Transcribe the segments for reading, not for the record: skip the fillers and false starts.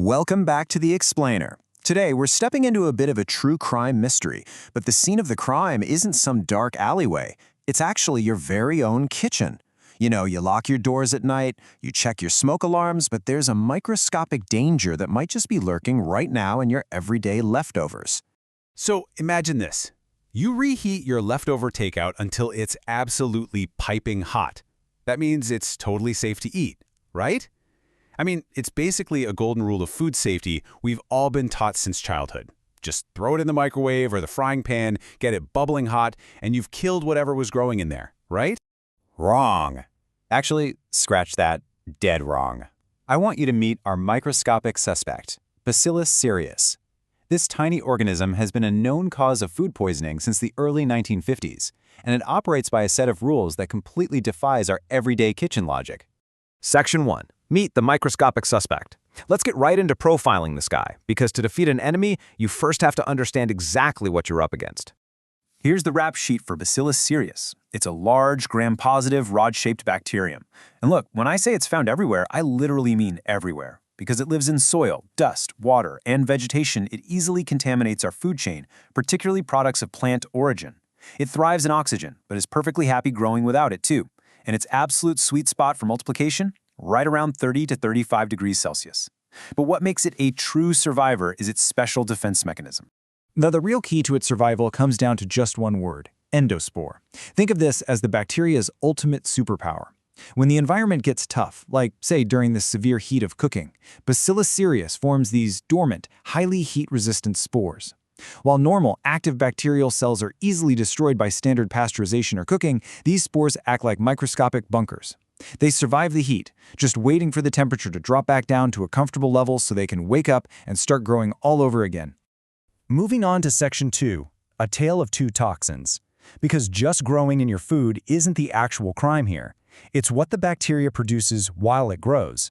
Welcome back to The Explainer. Today, we're stepping into a bit of a true crime mystery, but the scene of the crime isn't some dark alleyway. It's actually your very own kitchen. You know, you lock your doors at night, you check your smoke alarms, but there's a microscopic danger that might just be lurking right now in your everyday leftovers. So imagine this. You reheat your leftover takeout until it's absolutely piping hot. That means it's totally safe to eat, right? I mean, it's basically a golden rule of food safety we've all been taught since childhood. Just throw it in the microwave or the frying pan, get it bubbling hot, and you've killed whatever was growing in there, right? Wrong. Actually, scratch that. Dead wrong. I want you to meet our microscopic suspect, Bacillus cereus. This tiny organism has been a known cause of food poisoning since the early 1950s, and it operates by a set of rules that completely defies our everyday kitchen logic. Section 1. Meet the microscopic suspect. Let's get right into profiling this guy, because to defeat an enemy, you first have to understand exactly what you're up against. Here's the rap sheet for Bacillus cereus. It's a large, gram-positive, rod-shaped bacterium. And look, when I say it's found everywhere, I literally mean everywhere. Because it lives in soil, dust, water, and vegetation, it easily contaminates our food chain, particularly products of plant origin. It thrives in oxygen, but is perfectly happy growing without it too. And its absolute sweet spot for multiplication? Right around 30 to 35 degrees Celsius. But what makes it a true survivor is its special defense mechanism. Now, the real key to its survival comes down to just one word: endospore. Think of this as the bacteria's ultimate superpower. When the environment gets tough, like, say, during the severe heat of cooking, Bacillus cereus forms these dormant, highly heat-resistant spores. While normal, active bacterial cells are easily destroyed by standard pasteurization or cooking, these spores act like microscopic bunkers. They survive the heat, just waiting for the temperature to drop back down to a comfortable level so they can wake up and start growing all over again. Moving on to Section 2, a tale of two toxins. Because just growing in your food isn't the actual crime here. It's what the bacteria produces while it grows.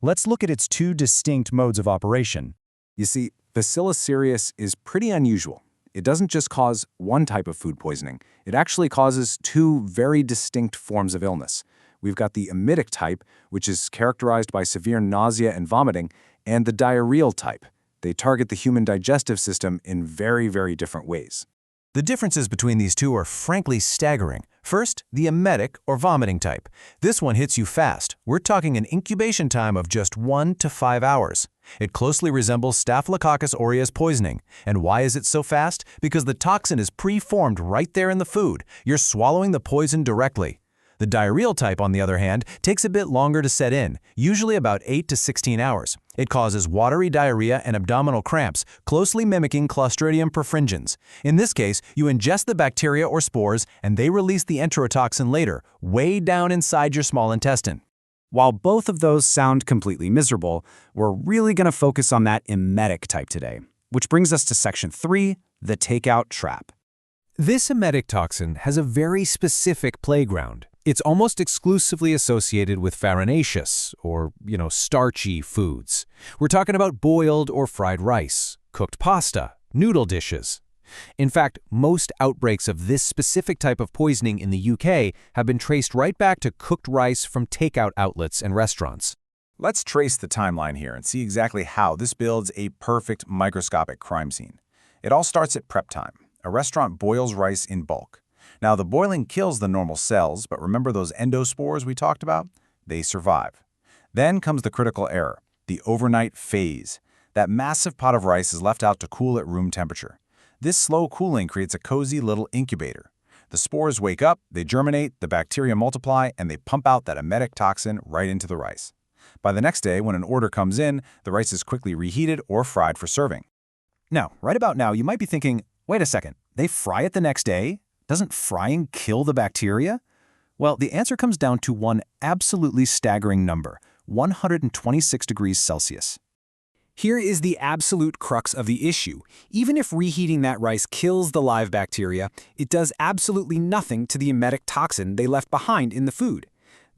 Let's look at its two distinct modes of operation. You see, Bacillus cereus is pretty unusual. It doesn't just cause one type of food poisoning. It actually causes two very distinct forms of illness. We've got the emetic type, which is characterized by severe nausea and vomiting, and the diarrheal type. They target the human digestive system in very, very different ways. The differences between these two are frankly staggering. First, the emetic or vomiting type. This one hits you fast. We're talking an incubation time of just 1 to 5 hours. It closely resembles Staphylococcus aureus poisoning. And why is it so fast? Because the toxin is pre-formed right there in the food. You're swallowing the poison directly. The diarrheal type, on the other hand, takes a bit longer to set in, usually about 8 to 16 hours. It causes watery diarrhea and abdominal cramps, closely mimicking Clostridium perfringens. In this case, you ingest the bacteria or spores, and they release the enterotoxin later, way down inside your small intestine. While both of those sound completely miserable, we're really going to focus on that emetic type today, which brings us to Section 3, the takeout trap. This emetic toxin has a very specific playground. It's almost exclusively associated with farinaceous, or, starchy foods. We're talking about boiled or fried rice, cooked pasta, noodle dishes. In fact, most outbreaks of this specific type of poisoning in the UK have been traced right back to cooked rice from takeout outlets and restaurants. Let's trace the timeline here and see exactly how this builds a perfect microscopic crime scene. It all starts at prep time. A restaurant boils rice in bulk. Now, the boiling kills the normal cells, but remember those endospores we talked about? They survive. Then comes the critical error, the overnight phase. That massive pot of rice is left out to cool at room temperature. This slow cooling creates a cozy little incubator. The spores wake up, they germinate, the bacteria multiply, and they pump out that emetic toxin right into the rice. By the next day, when an order comes in, the rice is quickly reheated or fried for serving. Now, right about now, you might be thinking, wait a second, they fry it the next day? Doesn't frying kill the bacteria? Well, the answer comes down to one absolutely staggering number: 126 degrees Celsius. Here is the absolute crux of the issue. Even if reheating that rice kills the live bacteria, it does absolutely nothing to the emetic toxin they left behind in the food.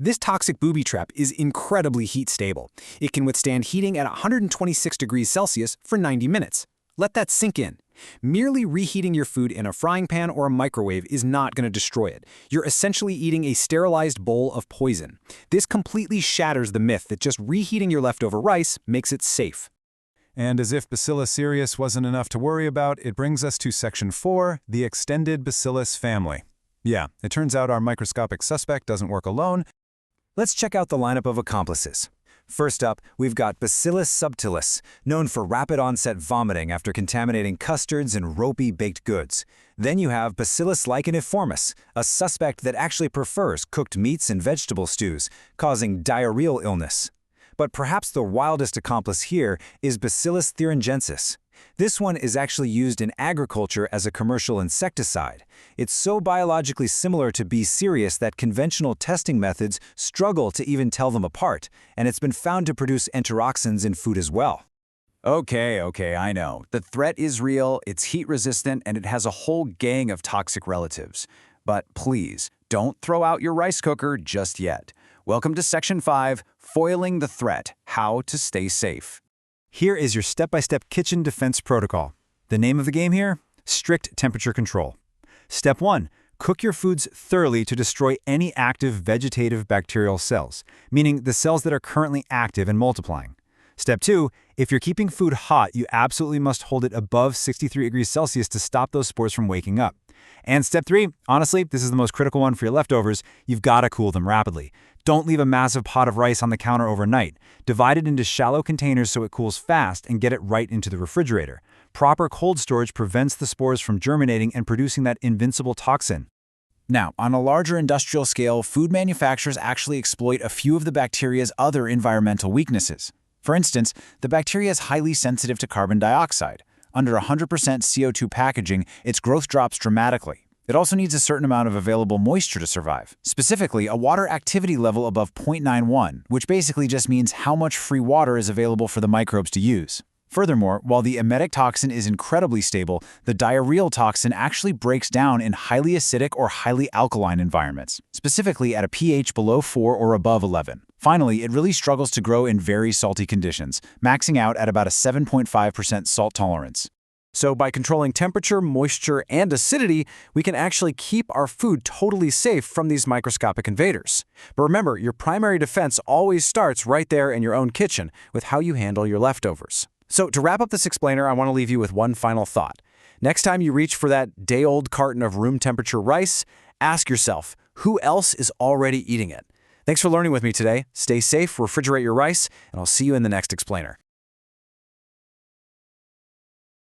This toxic booby trap is incredibly heat stable. It can withstand heating at 126 degrees Celsius for 90 minutes. Let that sink in. Merely reheating your food in a frying pan or a microwave is not going to destroy it. You're essentially eating a sterilized bowl of poison. This completely shatters the myth that just reheating your leftover rice makes it safe. And as if Bacillus cereus wasn't enough to worry about, it brings us to Section 4, the extended Bacillus family. Yeah, it turns out our microscopic suspect doesn't work alone. Let's check out the lineup of accomplices. First up, we've got Bacillus subtilis, known for rapid onset vomiting after contaminating custards and ropey baked goods. Then you have Bacillus licheniformis, a suspect that actually prefers cooked meats and vegetable stews, causing diarrheal illness. But perhaps the wildest accomplice here is Bacillus thuringiensis. This one is actually used in agriculture as a commercial insecticide. It's so biologically similar to B. cereus that conventional testing methods struggle to even tell them apart, and it's been found to produce enteroxins in food as well. Okay, I know. The threat is real, it's heat-resistant, and it has a whole gang of toxic relatives. But please, don't throw out your rice cooker just yet. Welcome to Section 5, Foiling the Threat, How to Stay Safe. Here is your step-by-step kitchen defense protocol. The name of the game here? Strict temperature control. Step 1. Cook your foods thoroughly to destroy any active vegetative bacterial cells, meaning the cells that are currently active and multiplying. Step 2. If you're keeping food hot, you absolutely must hold it above 63 degrees Celsius to stop those spores from waking up. And step 3, honestly, this is the most critical one for your leftovers, you've got to cool them rapidly. Don't leave a massive pot of rice on the counter overnight. Divide it into shallow containers so it cools fast and get it right into the refrigerator. Proper cold storage prevents the spores from germinating and producing that invincible toxin. Now, on a larger industrial scale, food manufacturers actually exploit a few of the bacteria's other environmental weaknesses. For instance, the bacteria is highly sensitive to carbon dioxide. Under 100% CO2 packaging, its growth drops dramatically. It also needs a certain amount of available moisture to survive, specifically a water activity level above 0.91, which basically just means how much free water is available for the microbes to use. Furthermore, while the emetic toxin is incredibly stable, the diarrheal toxin actually breaks down in highly acidic or highly alkaline environments, specifically at a pH below 4 or above 11. Finally, it really struggles to grow in very salty conditions, maxing out at about a 7.5% salt tolerance. So by controlling temperature, moisture, and acidity, we can actually keep our food totally safe from these microscopic invaders. But remember, your primary defense always starts right there in your own kitchen with how you handle your leftovers. So to wrap up this explainer, I want to leave you with one final thought. Next time you reach for that day-old carton of room temperature rice, ask yourself, who else is already eating it? Thanks for learning with me today. Stay safe, refrigerate your rice, and I'll see you in the next explainer.